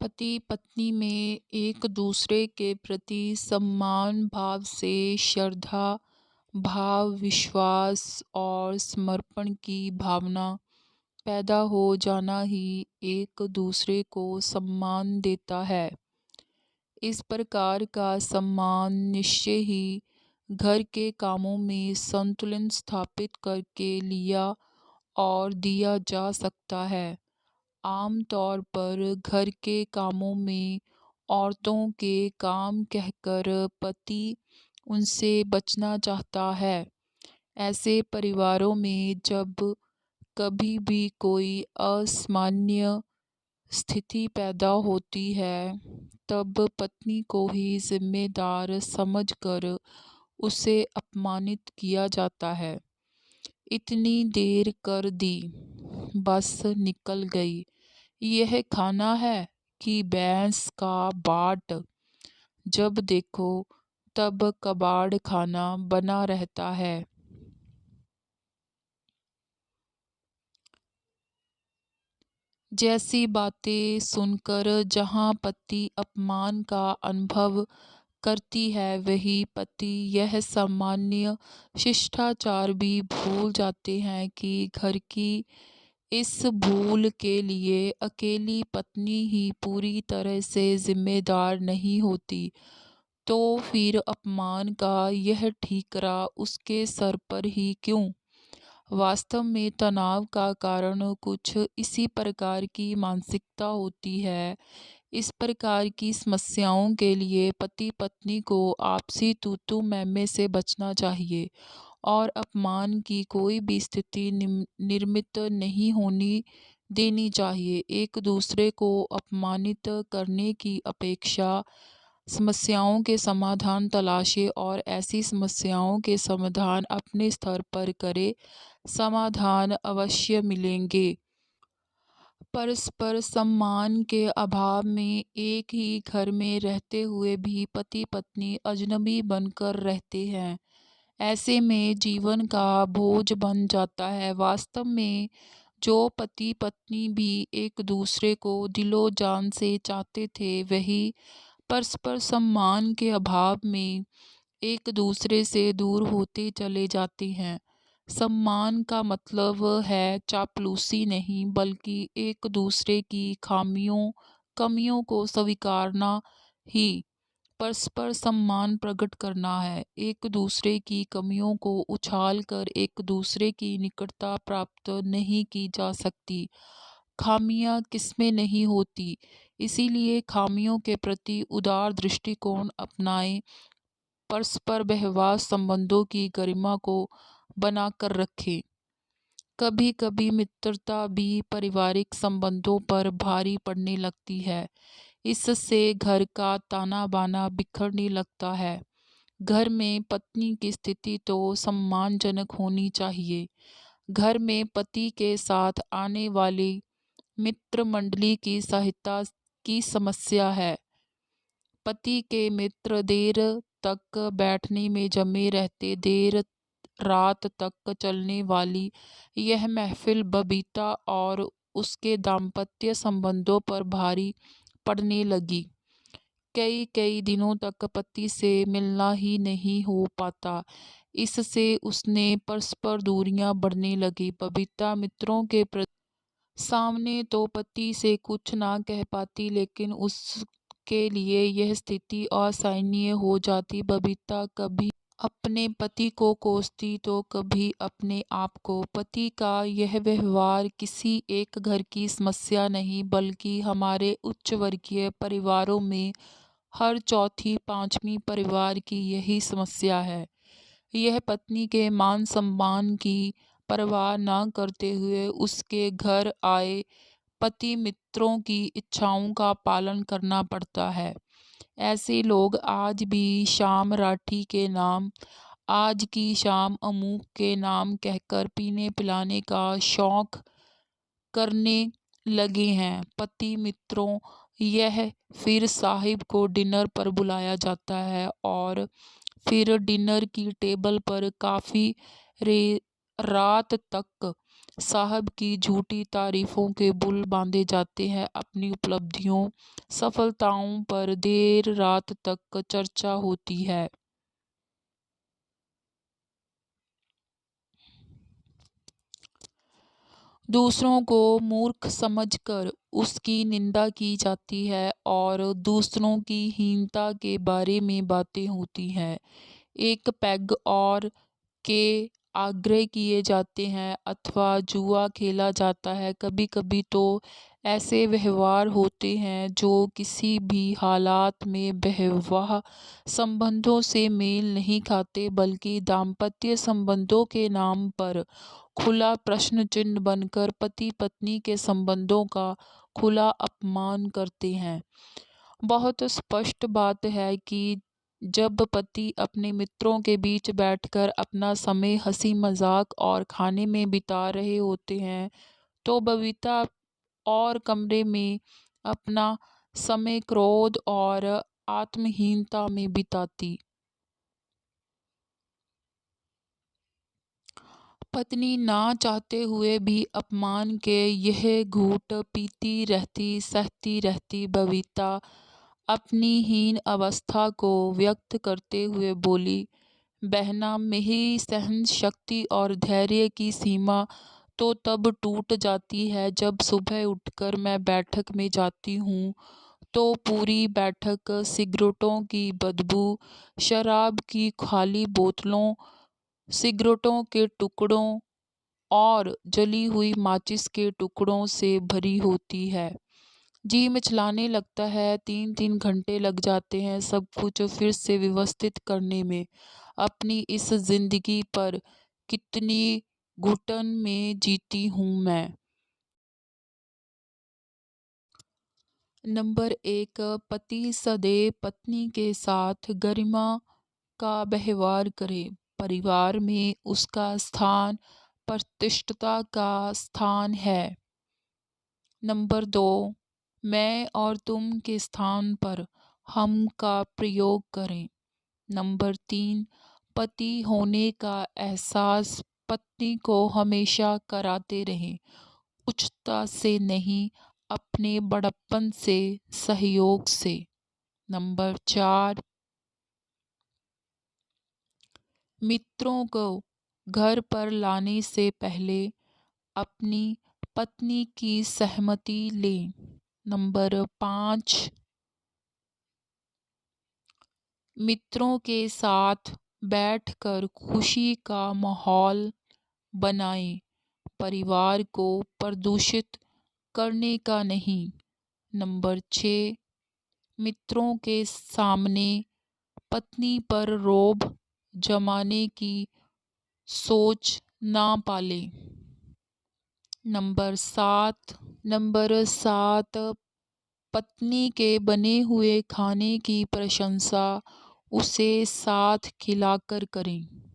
पति पत्नी में एक दूसरे के प्रति सम्मान भाव से श्रद्धा भाव, विश्वास और समर्पण की भावना पैदा हो जाना ही एक दूसरे को सम्मान देता है। इस प्रकार का सम्मान निश्चय ही घर के कामों में संतुलन स्थापित करके लिया और दिया जा सकता है। आम तौर पर घर के कामों में औरतों के काम कहकर पति उनसे बचना चाहता है। ऐसे परिवारों में जब कभी भी कोई असामान्य स्थिति पैदा होती है, तब पत्नी को ही जिम्मेदार समझकर उसे अपमानित किया जाता है। इतनी देर कर दी, बस निकल गई, यह खाना है कि भैंस का बाट। जब देखो तब कबाड़ खाना बना रहता है। जैसी बातें सुनकर जहाँ पति अपमान का अनुभव करती है, वही पति यह सामान्य शिष्टाचार भी भूल जाते हैं कि घर की इस भूल के लिए अकेली पत्नी ही पूरी तरह से जिम्मेदार नहीं होती। तो फिर अपमान का यह ठीकरा उसके सर पर ही क्यों? वास्तव में तनाव का कारण कुछ इसी प्रकार की मानसिकता होती है। इस प्रकार की समस्याओं के लिए पति पत्नी को आपसी तू-तू मैं-मैं से बचना चाहिए और अपमान की कोई भी स्थिति निर्मित नहीं होनी देनी चाहिए। एक दूसरे को अपमानित करने की अपेक्षा समस्याओं के समाधान तलाशें और ऐसी समस्याओं के समाधान अपने स्तर पर करें। समाधान अवश्य मिलेंगे। परस्पर सम्मान के अभाव में एक ही घर में रहते हुए भी पति पत्नी अजनबी बनकर रहते हैं। ऐसे में जीवन का बोझ बन जाता है। वास्तव में जो पति पत्नी भी एक दूसरे को दिलो जान से चाहते थे, वही परस्पर सम्मान के अभाव में एक दूसरे से दूर होते चले जाते हैं। सम्मान का मतलब है चापलूसी नहीं, बल्कि एक दूसरे की खामियों कमियों को स्वीकारना ही परस्पर सम्मान प्रकट करना है। एक दूसरे की कमियों को उछाल कर एक दूसरे की निकटता प्राप्त नहीं की जा सकती। खामियां किसमें नहीं होती, इसीलिए खामियों के प्रति उदार दृष्टिकोण अपनाएं। परस्पर व्यवहार संबंधों की गरिमा को बनाकर रखें। कभी कभी मित्रता भी पारिवारिक संबंधों पर भारी पड़ने लगती है। इससे घर का ताना बाना बिखरने लगता है। घर में पत्नी की स्थिति तो सम्मानजनक होनी चाहिए। घर में पति के साथ आने वाली मित्र मंडली की सहायता की समस्या है। पति के मित्र देर तक बैठने में जमे रहते, देर रात तक चलने वाली यह महफिल बबीता और उसके दाम्पत्य संबंधों पर भारी पड़ने लगी। कई कई दिनों तक पति से मिलना ही नहीं हो पाता। इससे उसने परस्पर दूरियां बढ़ने लगी। बबीता मित्रों के प्रति सामने तो पति से कुछ ना कह पाती, लेकिन उसके लिए यह स्थिति असहनीय हो जाती। बबीता कभी अपने पति को कोसती तो कभी अपने आप को। पति का यह व्यवहार किसी एक घर की समस्या नहीं, बल्कि हमारे उच्च वर्गीय परिवारों में हर चौथी पांचवी परिवार की यही समस्या है। यह पत्नी के मान सम्मान की परवाह न करते हुए उसके घर आए पति मित्रों की इच्छाओं का पालन करना पड़ता है। ऐसे लोग आज भी शाम राठी के नाम, आज की शाम अमूक के नाम कहकर पीने पिलाने का शौक करने लगे हैं। पति मित्रों, यह फिर साहिब को डिनर पर बुलाया जाता है और फिर डिनर की टेबल पर काफ़ी रात तक साहब की झूठी तारीफों के बुल बांधे जाते हैं। अपनी उपलब्धियों, सफलताओं पर देर रात तक चर्चा होती है। दूसरों को मूर्ख समझकर उसकी निंदा की जाती है और दूसरों की हीनता के बारे में बातें होती हैं। एक पैग और के आग्रह किए जाते हैं अथवा जुआ खेला जाता है। कभी-कभी तो ऐसे व्यवहार होते हैं जो किसी भी हालात में वैवाहिक संबंधों से मेल नहीं खाते, बल्कि दाम्पत्य संबंधों के नाम पर खुला प्रश्न चिन्ह बनकर पति-पत्नी के संबंधों का खुला अपमान करते हैं। बहुत स्पष्ट बात है कि जब पति अपने मित्रों के बीच बैठकर अपना समय हंसी मजाक और खाने में बिता रहे होते हैं, तो बबीता और कमरे में अपना समय क्रोध और आत्महीनता में बिताती। पत्नी ना चाहते हुए भी अपमान के यह घूंट पीती रहती, सहती रहती। बबीता अपनी हीन अवस्था को व्यक्त करते हुए बोली, बहना, मेरी सहन शक्ति और धैर्य की सीमा तो तब टूट जाती है जब सुबह उठकर मैं बैठक में जाती हूँ तो पूरी बैठक सिगरेटों की बदबू, शराब की खाली बोतलों, सिगरेटों के टुकड़ों और जली हुई माचिस के टुकड़ों से भरी होती है। जी मिचलाने लगता है। 3-3 घंटे लग जाते हैं सब कुछ फिर से व्यवस्थित करने में। अपनी इस जिंदगी पर कितनी घुटन में जीती हूँ मैं। नंबर 1, पति सदैव पत्नी के साथ गरिमा का व्यवहार करे। परिवार में उसका स्थान प्रतिष्ठता का स्थान है। नंबर 2, मैं और तुम के स्थान पर हम का प्रयोग करें। नंबर 3, पति होने का एहसास पत्नी को हमेशा कराते रहें, उच्चता से नहीं, अपने बड़प्पन से, सहयोग से। नंबर 4, मित्रों को घर पर लाने से पहले अपनी पत्नी की सहमति लें। नंबर 5, मित्रों के साथ बैठकर खुशी का माहौल बनाएं, परिवार को प्रदूषित करने का नहीं। नंबर 6, मित्रों के सामने पत्नी पर रौब जमाने की सोच ना पालें। नंबर 7, पत्नी के बने हुए खाने की प्रशंसा उसे साथ खिलाकर करें।